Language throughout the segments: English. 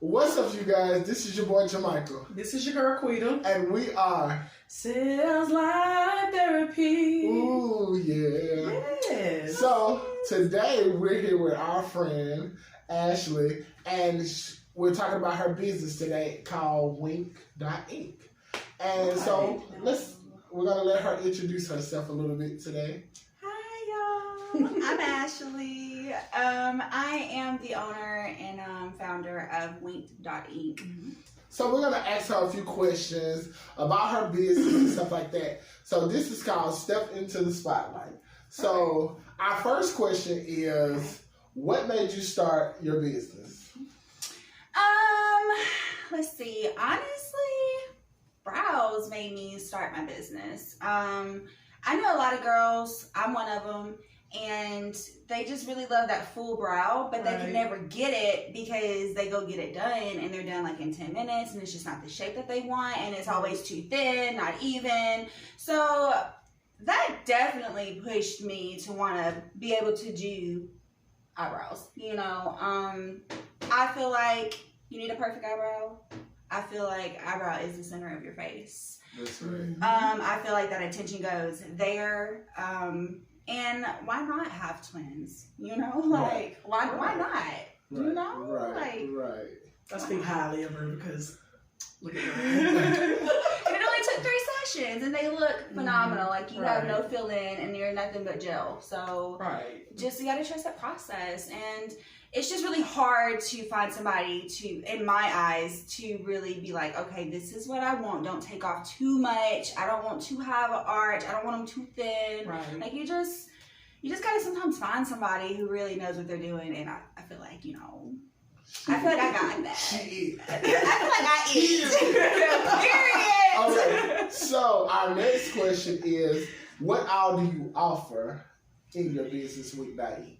What's up, you guys? This is your boy Jamichael. This is your girl Quita. And we are Sales Live Therapy. Ooh, yeah. Yes. So today we're here with our friend Ashley, and we're talking about her business today called NKED.INK. And so we're gonna let her introduce herself a little bit today. Hi y'all, I'm Ashuh'lee. I am the owner and founder of NKED.INK. So we're gonna ask her a few questions about her business and stuff like that. So this is called Step Into the Spotlight. So our first question is, what made you start your business? Let's see. Honestly, brows made me start my business. I know a lot of girls. I'm one of them. And they just really love that full brow, but they can never get it because they go get it done and they're done like in 10 minutes and it's just not the shape that they want and it's always too thin, not even. So that definitely pushed me to want to be able to do eyebrows. You know, I feel like you need a perfect eyebrow. I feel like eyebrow is the center of your face. That's right. I feel like that attention goes there. And why not have twins? You know, like why not? You know, Right. I speak highly of her because look at her. And it only took 3 sessions, and they look phenomenal. Like you have no fill in, and you're nothing but gel. So just you got to trust that process, and it's just really hard to find somebody to, in my eyes, to really be like, okay, this is what I want. Don't take off too much. I don't want to have an arch. I don't want them too thin. Like you just gotta sometimes find somebody who really knows what they're doing. And I feel like, you know, I feel like I got that. I feel like I eat. Period. Okay. So our next question is, what all do you offer in your business with NKED.INK?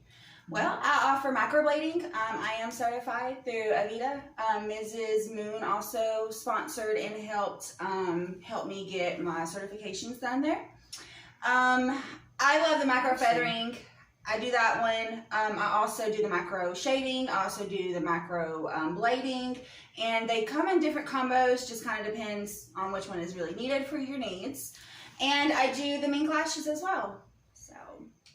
Well, I offer microblading. I am certified through Avita. Mrs. Moon also sponsored and helped me get my certifications done there. I love the micro feathering. I do that one. I also do the micro shading. I also do the micro blading. And they come in different combos, just kind of depends on which one is really needed for your needs. And I do the mink lashes as well.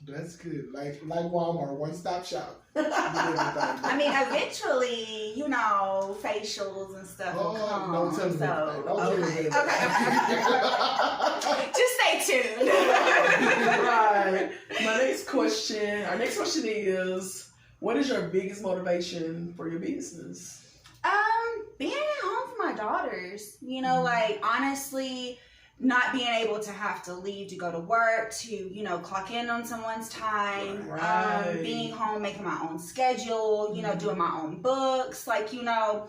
That's good. Like Walmart, one-stop shop. I mean, eventually, you know, facials and stuff will come. Don't tell me that. Okay. Just stay tuned. Our next question is, what is your biggest motivation for your business? Being at home for my daughters. You know, like, honestly, not being able to have to leave to go to work, to, you know, clock in on someone's time, being home, making my own schedule, you know, doing my own books, like, you know,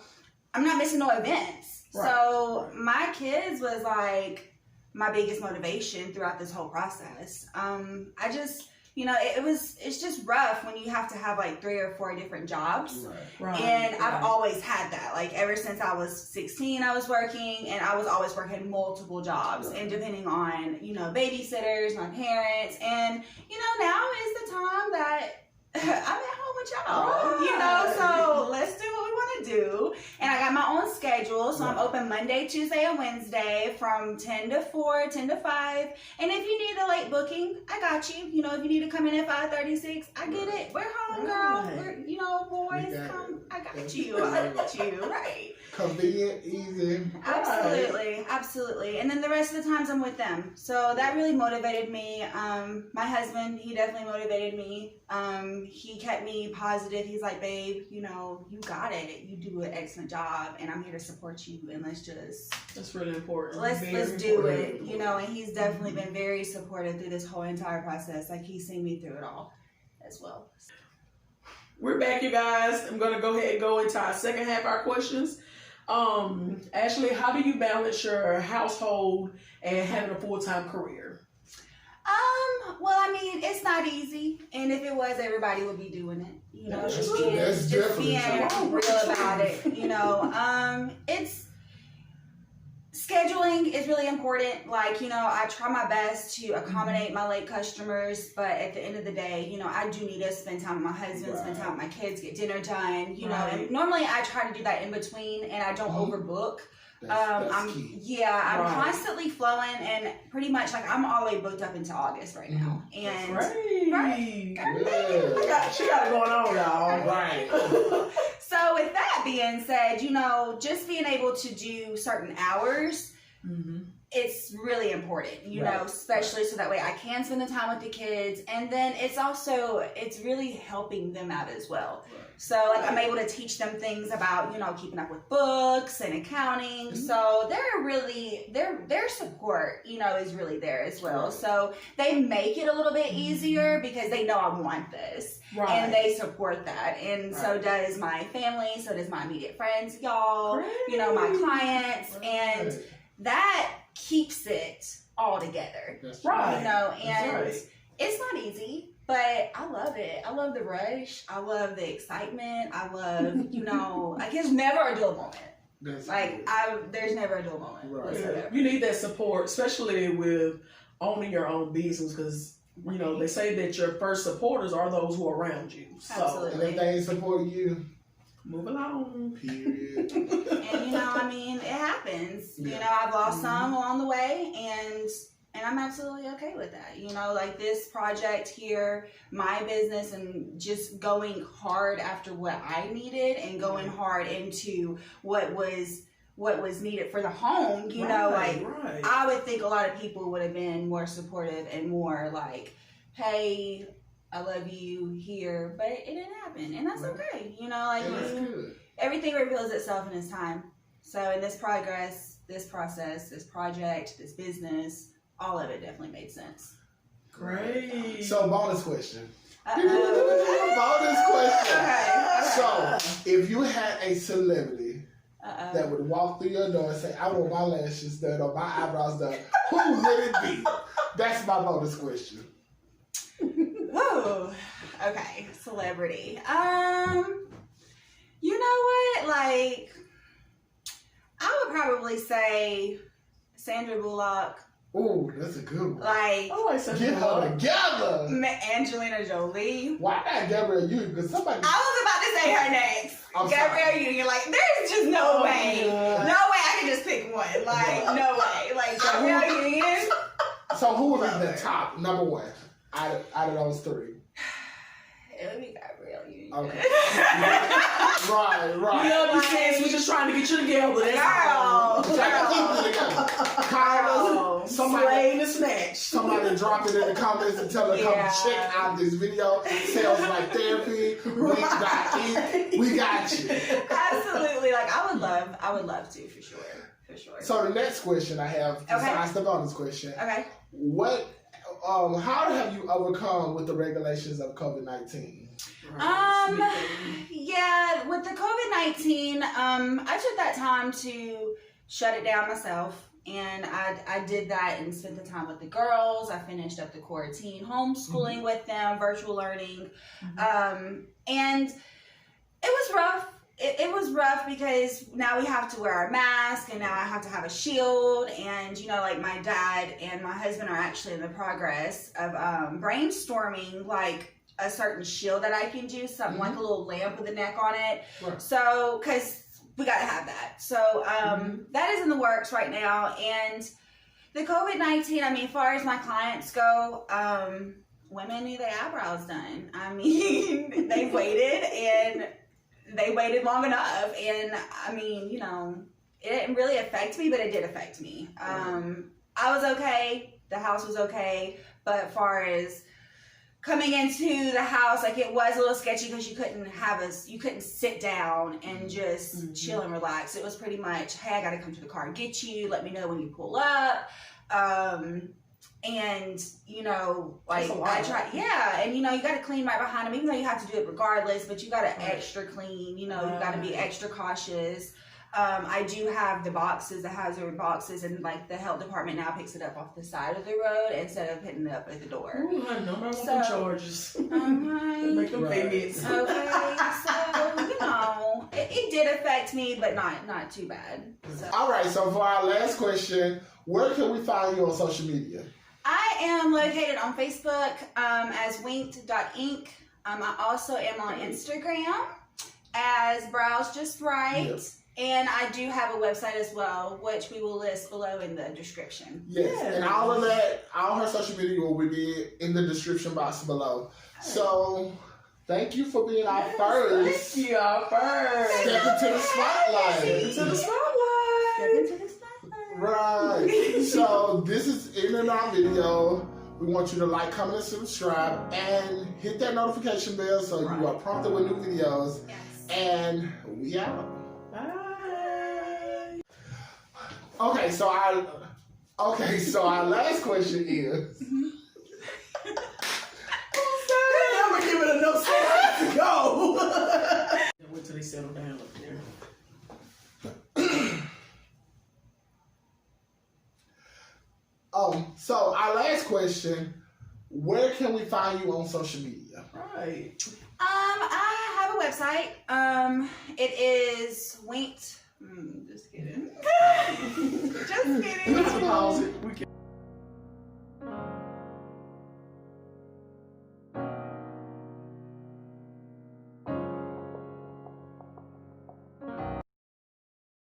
I'm not missing no events. So my kids was like my biggest motivation throughout this whole process. I just, you know, it's just rough when you have to have like 3 or 4 different jobs. And I've always had that. Like ever since I was 16, I was working, and I was always working multiple jobs and depending on, you know, babysitters, my parents. And, you know, now is the time that I'm at home with y'all, you know, so let's do what we want to do. And I got my own schedule, so I'm open Monday, Tuesday, and Wednesday from 10 to 4, 10 to 5. And if you need a late booking, I got you. You know, if you need to come in at 5:36, I get it. We're home, girl. We're, you know, boys, come. I got you. I got you. Convenient, easy. Absolutely. And then the rest of the times I'm with them. So that really motivated me. My husband, he definitely motivated me. He kept me positive. He's like, babe, you know, you got it. You do an excellent job, and I'm here to support you. And that's really important. Let's do it. You know, and he's definitely been very supportive through this whole entire process. Like he's seen me through it all as well. We're back, you guys. I'm gonna go ahead and go into our second half of our questions. Ashley, how do you balance your household and having a full-time career? Well, I mean, it's not easy, and if it was, everybody would be doing it. You know, just being real about it. You know, it's scheduling is really important. Like, I try my best to accommodate my late customers, but at the end of the day, I do need to spend time with my husband, spend time with my kids, get dinner done, and normally I try to do that in between, and I don't overbook. That's key. I'm constantly flowing, and pretty much like I'm always booked up into August right now. And she got it going on, y'all. Right. So with that being said, just being able to do certain hours, it's really important, especially so that way I can spend the time with the kids, and then it's really helping them out as well. Right. So like I'm able to teach them things about, keeping up with books and accounting. So their support, is really there as well. Right. So they make it a little bit easier because they know I want this. Right. And they support that. And so does my family, so does my immediate friends, y'all, my clients, and that keeps it all together. That's right. And it's not easy. But I love it. I love the rush. I love the excitement. I love, like there's never a dull moment. There's never a dull moment. Right. You need that support, especially with owning your own business, because they say that your first supporters are those who are around you. So, and if they ain't supporting you, move along. Period. And it happens. Yeah. I've lost some along the way, and I'm absolutely okay with that. Like this project here, my business, and just going hard after what I needed and going hard into what was needed for the home, I would think a lot of people would have been more supportive and more like, hey, I love you here, but it didn't happen. And that's okay. That's good. Everything reveals itself in its time. So in this progress, this process, this project, this business, all of it definitely made sense. Great. So, bonus question. Bonus question. Okay. So, if you had a celebrity that would walk through your door and say, I want my lashes done or my eyebrows done, who would it be? That's my bonus question. Oh, okay. Celebrity. You know what? Like, I would probably say Sandra Bullock. Ooh, that's a good one. Like, get her together. Angelina Jolie. Why not Gabrielle Union? Because somebody. I was about to say her next. Gabrielle Union. Like, there's just no way. God. No way I can just pick one. Like, no way. Like, Gabrielle Union. So, who would be the top number one out of those three? It would be Gabrielle Union. Okay. Right. We love you, sis. We're just trying to get you together. Carlos, somebody to snatch. Somebody drop it in the comments and tell her come check out this video. Sales like therapy. Wink.INK. We got you. Absolutely. Like I would love to for sure. So the next question I have, besides the bonus question, how have you overcome with the regulations of COVID-19? With the COVID-19, I took that time to shut it down myself, and I did that and spent the time with the girls. I finished up the quarantine homeschooling with them, virtual learning, and it was rough. It was rough because now we have to wear our mask, and now I have to have a shield, and like my dad and my husband are actually in the progress of brainstorming like a certain shield that I can do, something like a little lamp with a neck on it. Right. So, because we got to have that. So, that is in the works right now. And the COVID-19, as far as my clients go, women need their eyebrows done. They waited, and they waited long enough. And, it didn't really affect me, but it did affect me. I was okay. The house was okay. But as far as coming into the house, like it was a little sketchy because you couldn't sit down and just chill and relax. It was pretty much, hey, I got to come to the car and get you. Let me know when you pull up. And I try, and you got to clean right behind them, even though you have to do it regardless, but you got to extra clean, you got to be extra cautious. I do have the boxes, the hazard boxes, and like the health department now picks it up off the side of the road instead of putting it up at the door. Ooh, honey, nobody want them charges. Right. Make them payments. Okay, so you know, it did affect me, but not too bad. So. All right, so for our last question, where can we find you on social media? I am located on Facebook as Winked.INK. I also am on Instagram as Brows Just Right. Yep. And I do have a website as well, which we will list below in the description. Yes, Yeah. and all of that, all her social media will be in the description box below. So, thank you for being our first. Thank you, our first. Step into the spotlight. Step into the spotlight. Step into the spotlight. Right. So, this is in our video. We want you to like, comment, and subscribe, and hit that notification bell so you are prompted with new videos. Yes. And we out. Bye. Okay, so our last question is. I'm gonna give it enough time to go. Wait till they settle down up there. So our last question: where can we find you on social media? Right. I have a website. It is Winked. Just kidding.